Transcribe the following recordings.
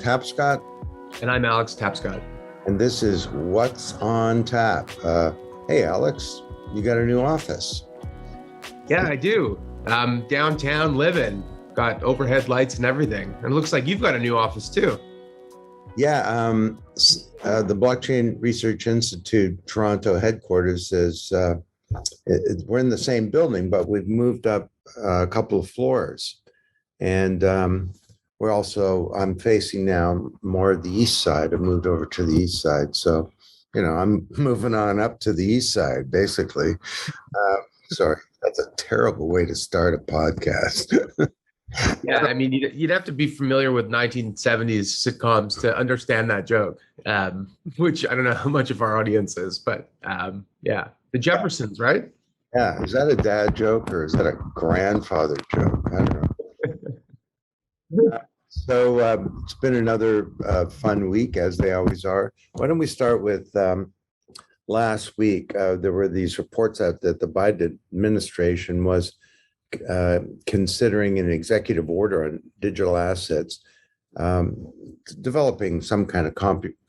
Tapscott. And I'm Alex Tapscott. And this is What's on Tap. Hey, Alex, you got a new office. Yeah, I do. Downtown living, got overhead lights and everything. And it looks like you've got a new office too. Yeah, the Blockchain Research Institute Toronto headquarters is, we're in the same building, but we've moved up a couple of floors. And I'm facing now more of the east side. I moved over to the east side. So, I'm moving on up to the east side, basically. Sorry, that's a terrible way to start a podcast. Yeah, I mean, you'd have to be familiar with 1970s sitcoms to understand that joke, which I don't know how much of our audience is, but yeah, the Jeffersons, right? Yeah, is that a dad joke or is that a grandfather joke? I don't know. So it's been another fun week, as they always are. Why don't we start with last week? There were these reports out that the Biden administration was considering an executive order on digital assets, developing some kind of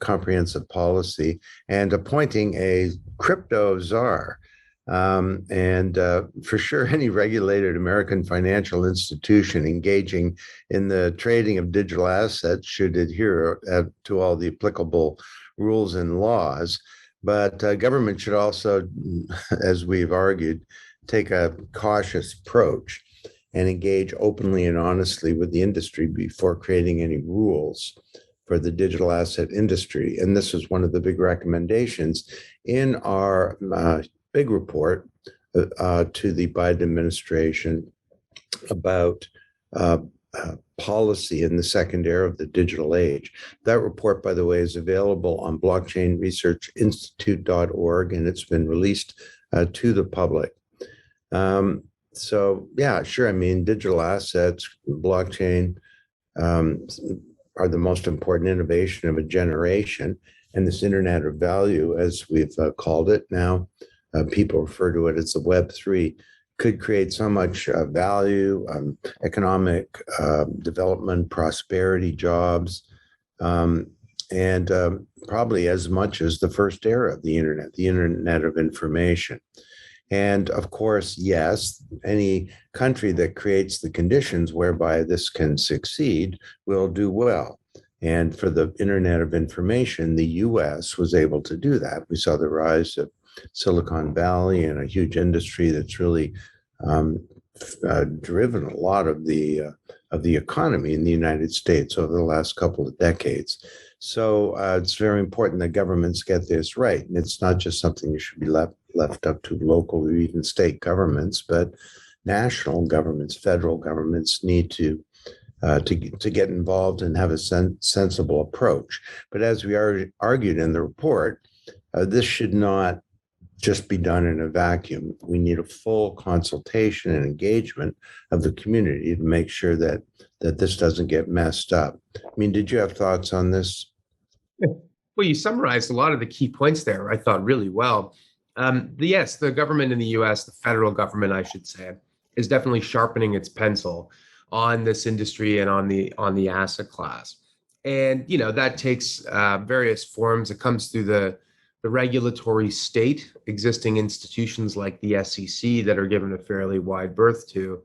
comprehensive policy and appointing a crypto czar. For sure, any regulated American financial institution engaging in the trading of digital assets should adhere to all the applicable rules and laws. But government should also, as we've argued, take a cautious approach and engage openly and honestly with the industry before creating any rules for the digital asset industry. And this was one of the big recommendations in our big report to the Biden administration about policy in the second era of the digital age. That report, by the way, is available on blockchainresearchinstitute.org, and it's been released to the public. So, yeah, sure. I mean, digital assets, blockchain are the most important innovation of a generation. And this Internet of Value, as we've called it now, people refer to it as the Web3, could create so much value, economic development, prosperity, jobs, and probably as much as the first era of the Internet of Information. And of course, yes, any country that creates the conditions whereby this can succeed will do well. And for the Internet of Information, the US was able to do that. We saw the rise of Silicon Valley and a huge industry that's really driven a lot of the economy in the United States over the last couple of decades. So it's very important that governments get this right. And it's not just something that should be left up to local or even state governments, but national governments, federal governments need to get involved and have a sensible approach. But as we argued in the report, this should not just be done in a vacuum. We need a full consultation and engagement of the community to make sure that this doesn't get messed up. I mean, did you have thoughts on this? Well, you summarized a lot of the key points there, I thought, really well. Yes, the government in the US, the federal government, I should say, is definitely sharpening its pencil on this industry and on the asset class. And, that takes various forms. It comes through the regulatory state, existing institutions like the SEC that are given a fairly wide berth to,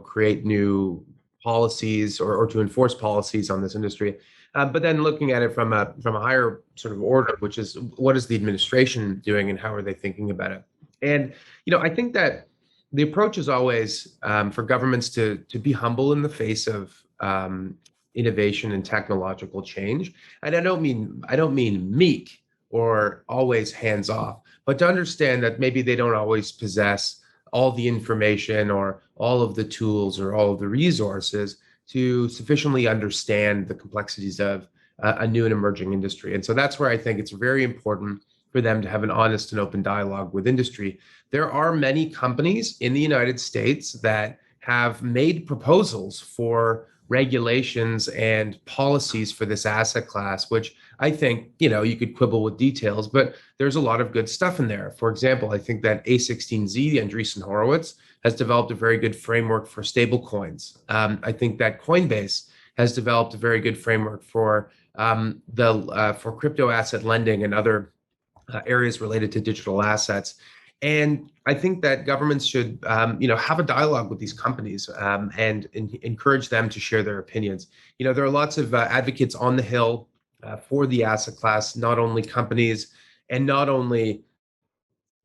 create new policies or to enforce policies on this industry. But then looking at it from a higher sort of order, which is what is the administration doing and how are they thinking about it? And, I think that the approach is always for governments to be humble in the face of innovation and technological change. And I don't mean meek or always hands off, but to understand that maybe they don't always possess all the information or all of the tools or all of the resources to sufficiently understand the complexities of a new and emerging industry. And so that's where I think it's very important for them to have an honest and open dialogue with industry. There are many companies in the United States that have made proposals for regulations and policies for this asset class, which I think, you could quibble with details, but there's a lot of good stuff in there. For example, I think that A16Z, Andreessen Horowitz, has developed a very good framework for stable coins. I think that Coinbase has developed a very good framework for for crypto asset lending and other areas related to digital assets. And I think that governments should, have a dialogue with these companies and encourage them to share their opinions. There are lots of advocates on the Hill for the asset class, not only companies and not only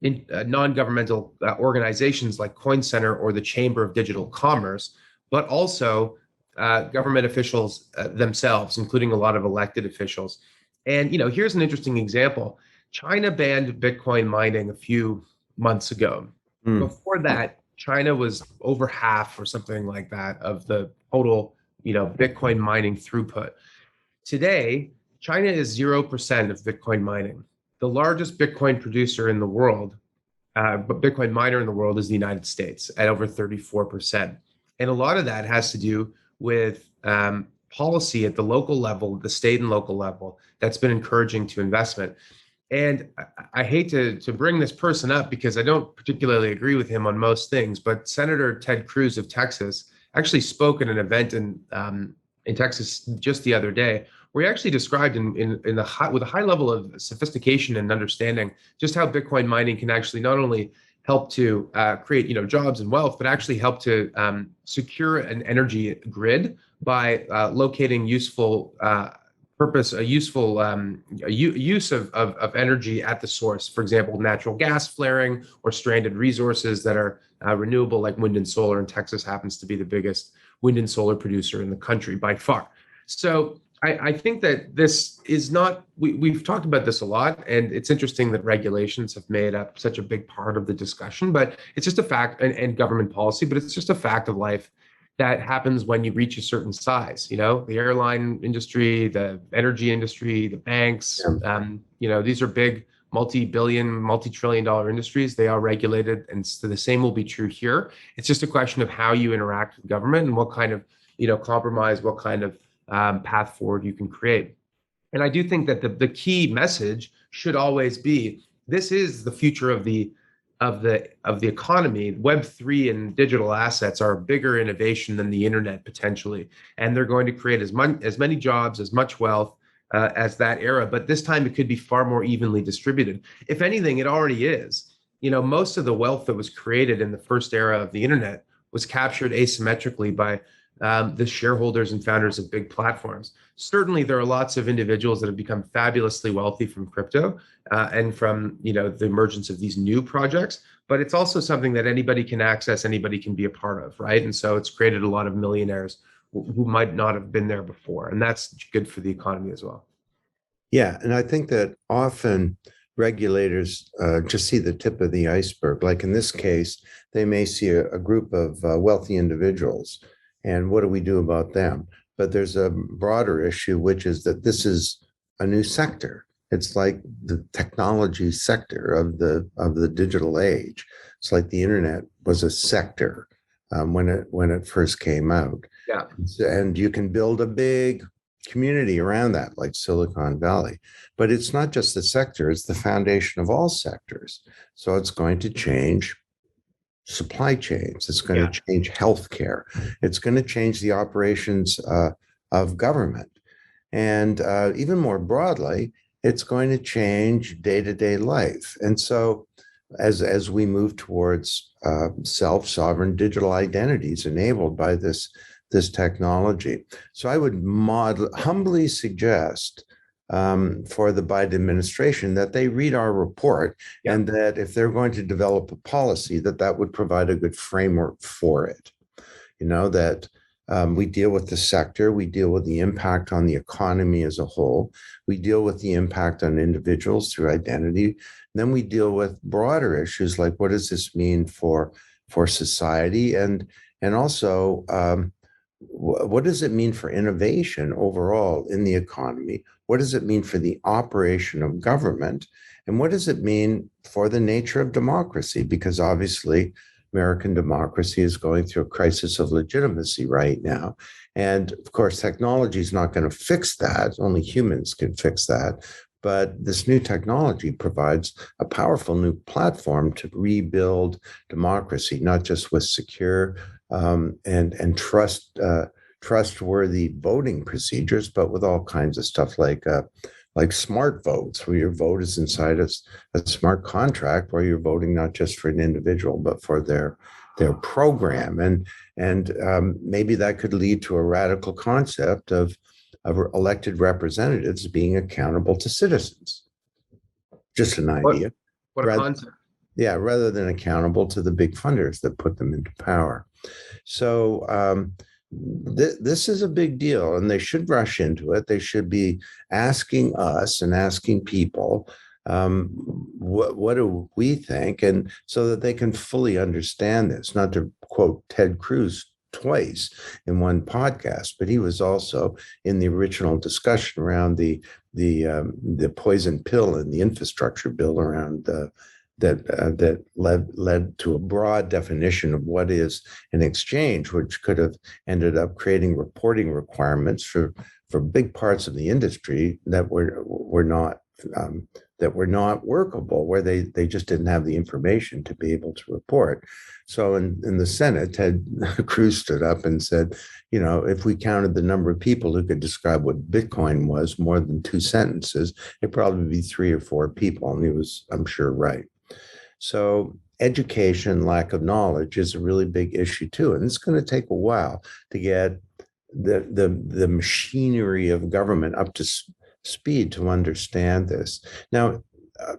in non-governmental organizations like Coin Center or the Chamber of Digital Commerce, but also government officials themselves, including a lot of elected officials. And here's an interesting example. China banned Bitcoin mining a few months ago. Before that, China was over half or something like that of the total, Bitcoin mining throughput. Today, China is 0% of Bitcoin mining. The largest Bitcoin producer in the world, but Bitcoin miner in the world, is the United States at over 34%. And a lot of that has to do with policy at the local level, the state and local level, that's been encouraging to investment. And I hate to bring this person up because I don't particularly agree with him on most things, but Senator Ted Cruz of Texas actually spoke at an event in Texas just the other day, where he actually described with a high level of sophistication and understanding just how Bitcoin mining can actually not only help to create jobs and wealth, but actually help to secure an energy grid by locating useful use of energy at the source. For example, natural gas flaring or stranded resources that are renewable, like wind and solar. And Texas happens to be the biggest wind and solar producer in the country by far. So I think that this is not, we've talked about this a lot, and it's interesting that regulations have made up such a big part of the discussion, but it's just a fact, and government policy, but it's just a fact of life that happens when you reach a certain size. The airline industry, the energy industry, the banks, these are big multi-billion, multi-trillion-dollar industries. They are regulated, and so the same will be true here. It's just a question of how you interact with government and what kind of compromise, what kind of path forward you can create. And I do think that the key message should always be, this is the future of the economy. Web3 and digital assets are a bigger innovation than the internet potentially, and they're going to create as many jobs, as much wealth as that era. But this time it could be far more evenly distributed. If anything, it already is. Most of the wealth that was created in the first era of the internet was captured asymmetrically by the shareholders and founders of big platforms. Certainly, there are lots of individuals that have become fabulously wealthy from crypto and from the emergence of these new projects. But it's also something that anybody can access, anybody can be a part of, right? And so it's created a lot of millionaires who might not have been there before, and that's good for the economy as well. Yeah, and I think that often regulators just see the tip of the iceberg. Like in this case, they may see a group of wealthy individuals, and what do we do about them? But there's a broader issue, which is that this is a new sector. It's like the technology sector of the digital age. It's like the internet was a sector when it first came out. Yeah. And you can build a big community around that, like Silicon Valley. But it's not just the sector, it's the foundation of all sectors. So it's going to change supply chains. It's going to change healthcare. It's going to change the operations of government. And even more broadly, it's going to change day-to-day life. And so as we move towards self-sovereign digital identities enabled by this technology. So I would humbly suggest for the Biden administration that they read our report, and that if they're going to develop a policy, that would provide a good framework for it. That we deal with the sector, we deal with the impact on the economy as a whole, we deal with the impact on individuals through identity, then we deal with broader issues like what does this mean for society, and also what does it mean for innovation overall in the economy? What does it mean for the operation of government? And what does it mean for the nature of democracy? Because obviously, American democracy is going through a crisis of legitimacy right now. And of course, technology is not going to fix that. Only humans can fix that. But this new technology provides a powerful new platform to rebuild democracy, not just with secure and trustworthy voting procedures, but with all kinds of stuff like smart votes, where your vote is inside a smart contract, where you're voting not just for an individual, but for their program. And maybe that could lead to a radical concept of elected representatives being accountable to citizens. Just an idea. What a concept. Yeah, rather than accountable to the big funders that put them into power. So this is a big deal, and they should rush into it. They should be asking us and asking people, what do we think, and so that they can fully understand this. Not to quote Ted Cruz twice in one podcast, but he was also in the original discussion around the poison pill and the infrastructure bill around that led to a broad definition of what is an exchange, which could have ended up creating reporting requirements for big parts of the industry that were not workable, where they just didn't have the information to be able to report. So in the Senate, Ted Cruz stood up and said, if we counted the number of people who could describe what Bitcoin was more than 2 sentences, it'd probably be 3 or 4 people. And he was, I'm sure, right. So education, lack of knowledge is a really big issue too. And it's going to take a while to get the machinery of government up to speed to understand this. Now,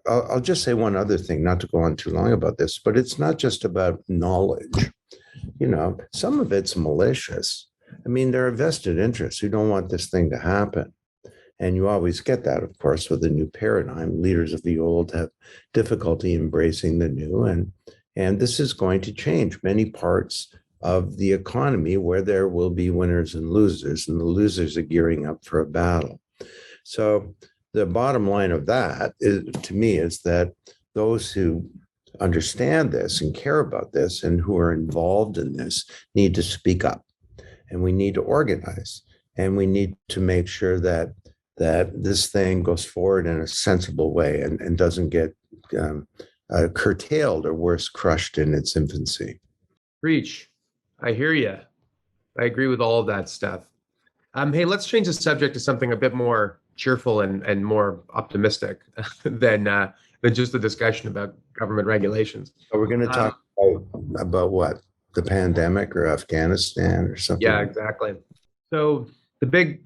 I'll just say one other thing, not to go on too long about this, but it's not just about knowledge. Some of it's malicious. I mean, there are vested interests who don't want this thing to happen. And you always get that, of course, with a new paradigm. Leaders of the old have difficulty embracing the new. And this is going to change many parts of the economy where there will be winners and losers, and the losers are gearing up for a battle. So the bottom line of that to me, is that those who understand this and care about this and who are involved in this need to speak up, and we need to organize, and we need to make sure that this thing goes forward in a sensible way and doesn't get curtailed or worse, crushed in its infancy. Preach. I hear you. I agree with all of that stuff. Hey, let's change the subject to something a bit more cheerful and more optimistic than just a discussion about government regulations. So we're going to talk about what? The pandemic or Afghanistan or something? Yeah, exactly. So the big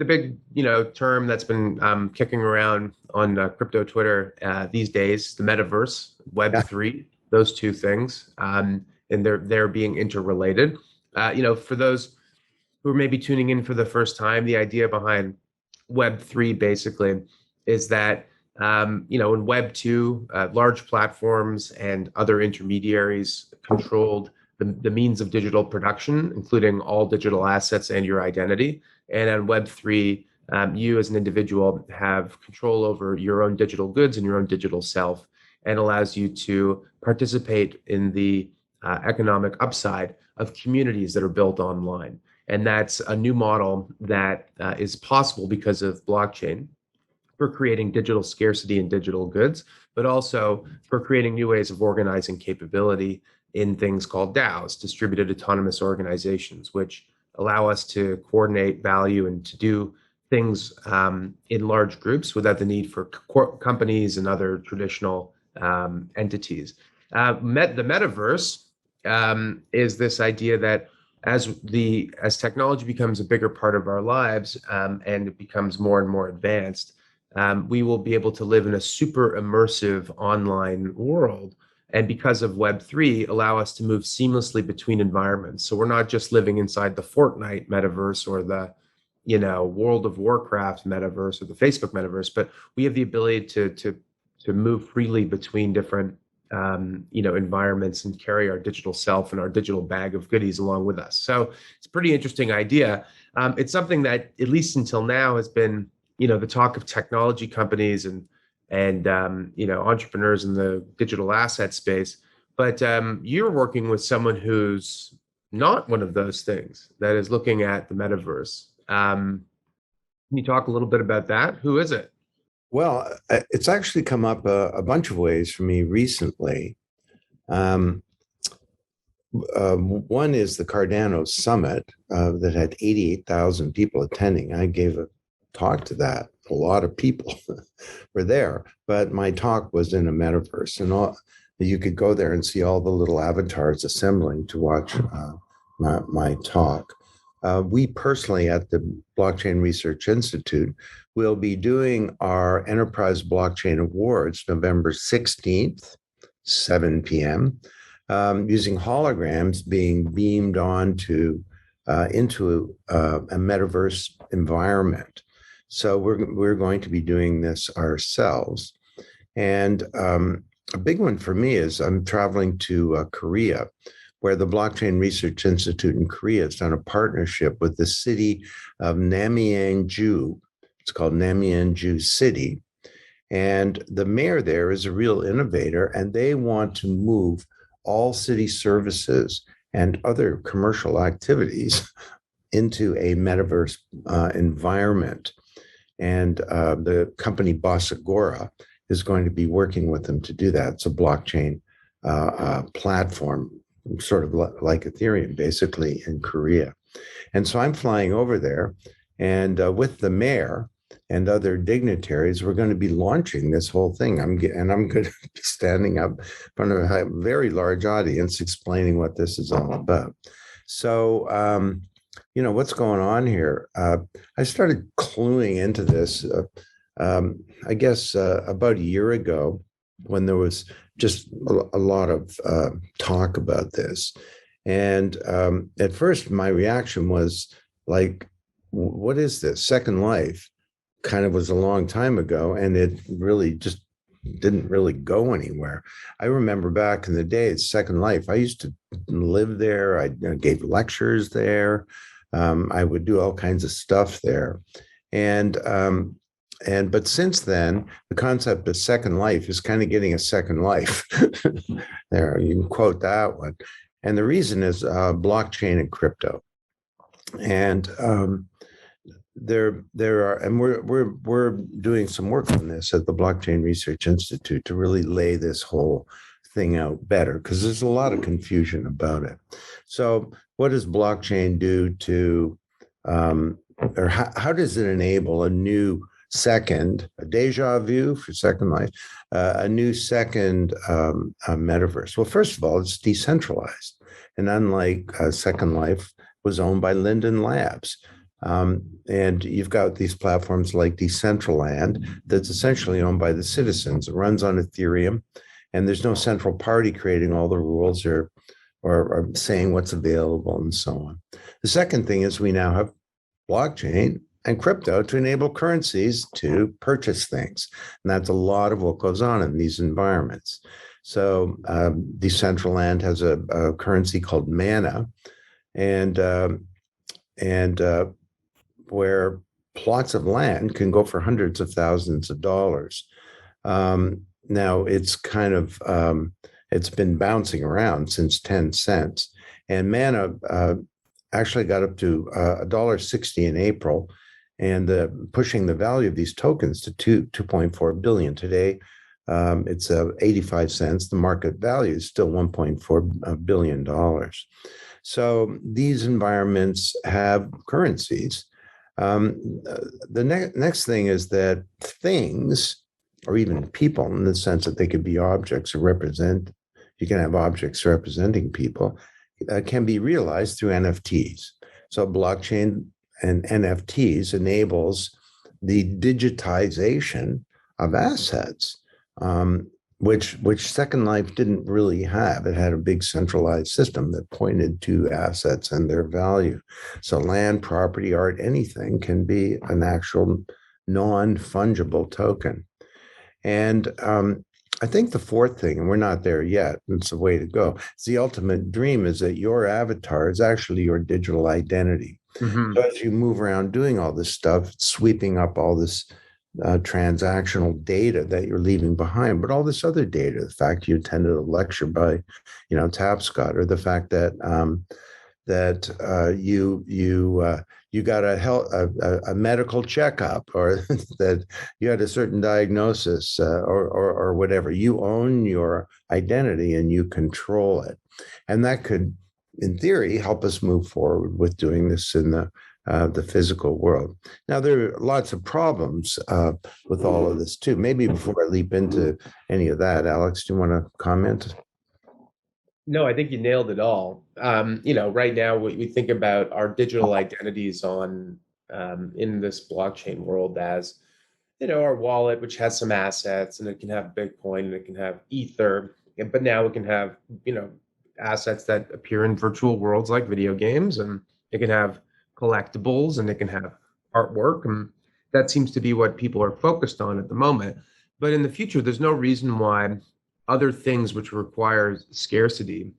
term that's been kicking around on crypto Twitter these days, the Metaverse, Web3, those two things, and they're being interrelated. For those who are maybe tuning in for the first time, the idea behind Web3 basically is that in Web2, large platforms and other intermediaries controlled the means of digital production, including all digital assets and your identity. And on Web3, you as an individual have control over your own digital goods and your own digital self, and allows you to participate in the economic upside of communities that are built online. And that's a new model that is possible because of blockchain for creating digital scarcity in digital goods, but also for creating new ways of organizing capability in things called DAOs, distributed autonomous organizations, which allow us to coordinate value and to do things in large groups without the need for companies and other traditional entities. The metaverse is this idea that as technology becomes a bigger part of our lives and it becomes more and more advanced, we will be able to live in a super immersive online world. And because of Web3, allow us to move seamlessly between environments. So we're not just living inside the Fortnite metaverse or the, World of Warcraft metaverse or the Facebook metaverse, but we have the ability to move freely between different, environments and carry our digital self and our digital bag of goodies along with us. So it's a pretty interesting idea. It's something that, at least until now, has been, the talk of technology companies and entrepreneurs in the digital asset space. But you're working with someone who's not one of those things, that is looking at the metaverse. Can you talk a little bit about that? Who is it? Well, it's actually come up a bunch of ways for me recently. One is the Cardano Summit that had 88,000 people attending. I gave a talk to that. A lot of people were there, but my talk was in a metaverse, and you could go there and see all the little avatars assembling to watch my talk. We personally at the Blockchain Research Institute will be doing our Enterprise Blockchain Awards November 16th, 7 p.m., using holograms being beamed onto into a metaverse environment. So we're going to be doing this ourselves. And a big one for me is I'm traveling to Korea, where the Blockchain Research Institute in Korea has done a partnership with the city of Namyangju. It's called Namyangju City. And the mayor there is a real innovator, and they want to move all city services and other commercial activities into a metaverse environment. And the company Bossagora is going to be working with them to do that. It's a blockchain platform, sort of like Ethereum, basically, in Korea. And so I'm flying over there, and with the mayor and other dignitaries, we're going to be launching this whole thing. I'm going to be standing up in front of a very large audience explaining what this is all about. So, what's going on here? I started cluing into this, I guess, about a year ago, when there was just a lot of talk about this. And at first, my reaction was like, what is this? Second Life kind of was a long time ago, and it really just didn't really go anywhere. I remember back in the day at Second Life, I used to live there. I gave lectures there. I would do all kinds of stuff there. But since then, the concept of Second Life is kind of getting a second life. There, you can quote that one. And the reason is blockchain and crypto. And there are, and we're doing some work on this at the Blockchain Research Institute to really lay this whole thing out better, because there's a lot of confusion about it. So what does blockchain do to, or how does it enable a new a deja vu for Second Life, a new second metaverse? Well, first of all, it's decentralized. And unlike Second Life, was owned by Linden Labs. And you've got these platforms like Decentraland that's essentially owned by the citizens. It runs on Ethereum, and there's no central party creating all the rules or saying what's available and so on. The second thing is we now have blockchain and crypto to enable currencies to purchase things. And that's a lot of what goes on in these environments. So Decentraland has a currency called Mana, and where plots of land can go for hundreds of thousands of dollars. Now it's kind of it's been bouncing around since 10 cents, and Mana actually got up to $1.60 in April, and pushing the value of these tokens to 2.4 billion today. It's 85 cents. The market value is still $1.4 billion. So these environments have currencies. The next thing is that things, or even people, in the sense that they could be objects or represent, you can have objects representing people, can be realized through NFTs. So blockchain and NFTs enables the digitization of assets, which Second Life didn't really have. It had a big centralized system that pointed to assets and their value. So land, property, art, anything can be an actual non-fungible token. And I think the fourth thing, and we're not there yet, it's the way to go. It's the ultimate dream, is that your avatar is actually your digital identity. Mm-hmm. So as you move around doing all this stuff, sweeping up all this transactional data that you're leaving behind, but all this other data, the fact you attended a lecture by, Tapscott, or the fact that you got a medical checkup, or that you had a certain diagnosis, or whatever. You own your identity and you control it, and that could in theory, help us move forward with doing this in the physical world. Now, there are lots of problems with all of this too. Maybe before I leap into any of that, Alex, do you want to comment? No, I think you nailed it all. Right now we think about our digital identities on in this blockchain world as, our wallet, which has some assets, and it can have Bitcoin and it can have Ether, but now it can have, assets that appear in virtual worlds like video games, and it can have collectibles and it can have artwork, and that seems to be what people are focused on at the moment. But in the future, there's no reason why other things which require scarcity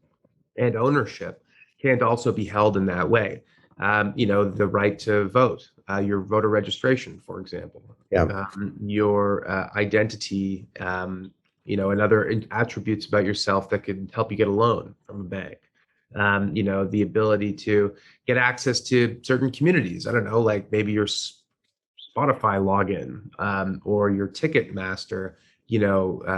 and ownership can't also be held in that way. The right to vote, your voter registration, for example, Yeah. your identity, and other attributes about yourself that could help you get a loan from a bank. The ability to get access to certain communities. I don't know, like maybe your Spotify login, or your Ticketmaster,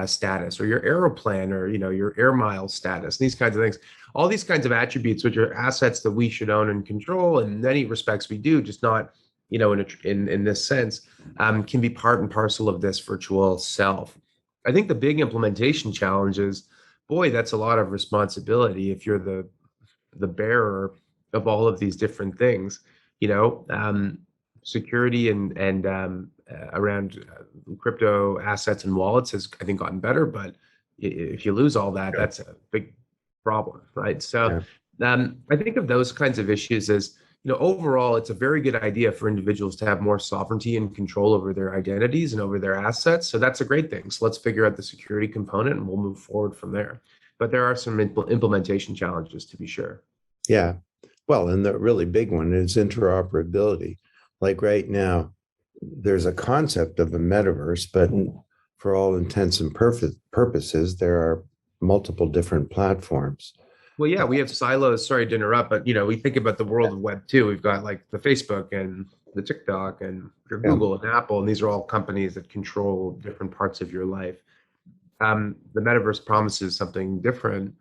status, or your Aeroplan, or your Air Miles status. These kinds of things. All these kinds of attributes, which are assets that we should own and control, and in many respects we do, just not, in this sense, can be part and parcel of this virtual self. I think the big implementation challenge is, boy, that's a lot of responsibility if you're the bearer of all of these different things. Security and around crypto assets and wallets has, I think, gotten better, but if you lose all that, Sure. that's a big problem, right? So Yeah. I think of those kinds of issues as, overall, it's a very good idea for individuals to have more sovereignty and control over their identities and over their assets. So that's a great thing. So let's figure out the security component and we'll move forward from there. But there are some implementation challenges, to be sure. Yeah. Well, and the really big one is interoperability. Like right now, there's a concept of a metaverse, but for all intents and purposes, there are multiple different platforms. Well, yeah, we have silos. Sorry to interrupt, but we think about the world of Web 2. We've got like the Facebook and the TikTok and your Yeah. Google and Apple, and these are all companies that control different parts of your life. The metaverse promises something different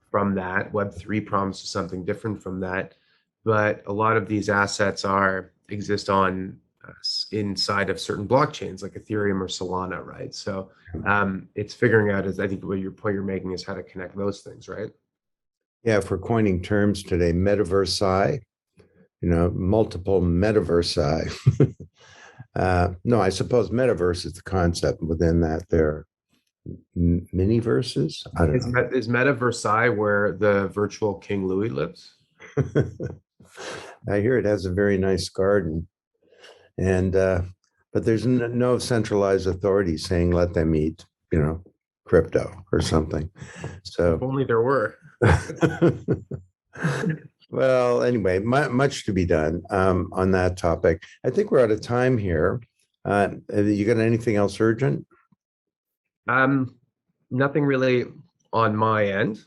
from that. Web3 promises something different from that. But a lot of these assets exist on inside of certain blockchains like Ethereum or Solana, right? So it's figuring out, I think what your point you're making is how to connect those things, right? Yeah, if we're coining terms today, metaverse, multiple metaverse. No, I suppose metaverse is the concept. Within that, there are mini verses. I don't know. Is Metaverse where the virtual King Louis lives? I hear it has a very nice garden, and but there's no centralized authority saying let them eat, crypto or something. So If only there were. well, anyway, much to be done on that topic. I think we're out of time here. You got anything else urgent? Nothing really on my end.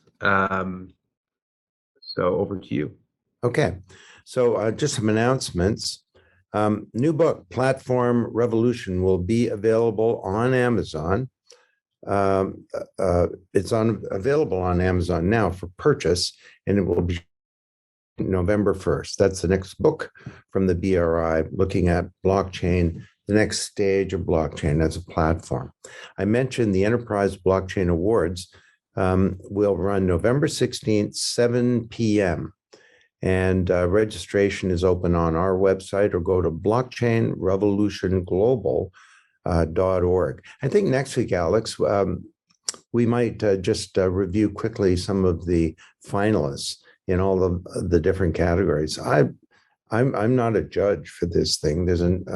So over to you. Okay. So just some announcements. New book, Platform Revolution, will be available on Amazon. It's available on Amazon now for purchase, and it will be November 1st. That's the next book from the BRI, looking at blockchain, the next stage of blockchain as a platform. I mentioned the Enterprise Blockchain Awards will run November 16th, 7 p.m. And registration is open on our website, or go to blockchainrevolutionglobal.org. I think next week, Alex, we might just review quickly some of the finalists in all of the different categories. I'm not a judge for this thing. There's an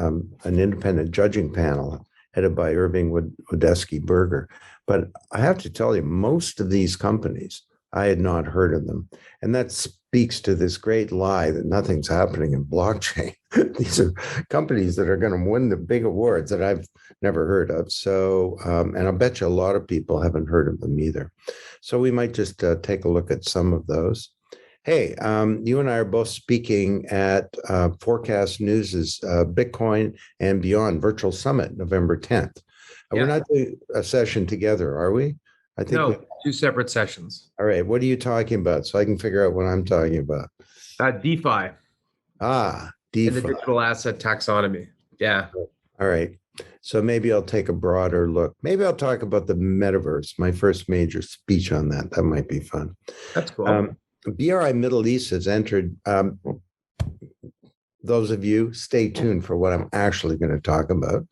independent judging panel headed by Irving Wodeski Berger. But I have to tell you, most of these companies, I had not heard of them. And that speaks to this great lie that nothing's happening in blockchain. These are companies that are going to win the big awards that I've never heard of. So, and I'll bet you a lot of people haven't heard of them either. So we might just take a look at some of those. Hey, you and I are both speaking at Forecast News's Bitcoin and Beyond Virtual Summit, November 10th. We're not doing a session together, are we? I think No, 2 separate sessions. All right. What are you talking about? So I can figure out what I'm talking about. DeFi Ah, and the DeFi. digital asset taxonomy. Yeah, All right. So maybe I'll take a broader look. Maybe I'll talk about the metaverse, my first major speech on that. That might be fun. that's cool. BRI Middle East has entered. Those of you, stay tuned for what I'm actually going to talk about.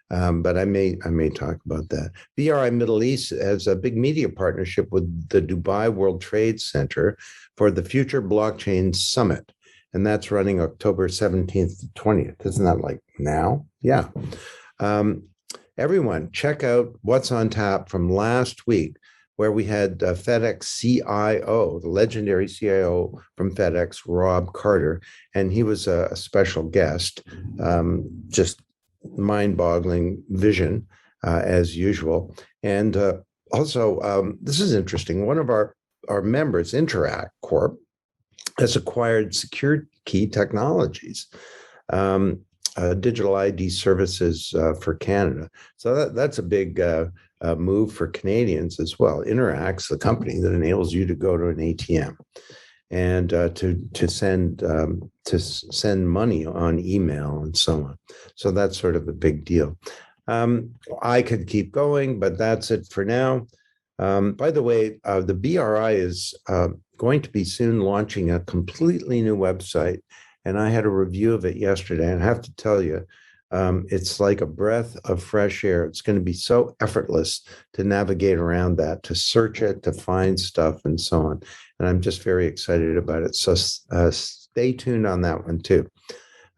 But I may talk about that. BRI Middle East has a big media partnership with the Dubai World Trade Center for the Future Blockchain Summit. And that's running October 17th to 20th. Isn't that like now? Yeah. Everyone, check out what's on tap from last week, where we had FedEx CIO, the legendary CIO from FedEx, Rob Carter, and he was a special guest. Just mind-boggling vision, as usual. And also, this is interesting. One of our members, Interact Corp, has acquired Secure Key Technologies, digital ID services for Canada. So that's a big move for Canadians as well. Interact's the company that enables you to go to an ATM and to send money on email and so on. So that's sort of a big deal. I could keep going, but that's it for now. By the way, the BRI is going to be soon launching a completely new website, and I had a review of it yesterday, and I have to tell you, it's like a breath of fresh air. It's going to be so effortless to navigate around that, to search it, to find stuff, and so on. And I'm just very excited about it. So stay tuned on that one too.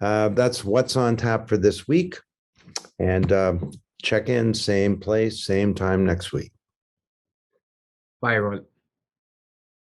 That's what's on tap for this week. And check in, same place, same time next week. Bye, everyone.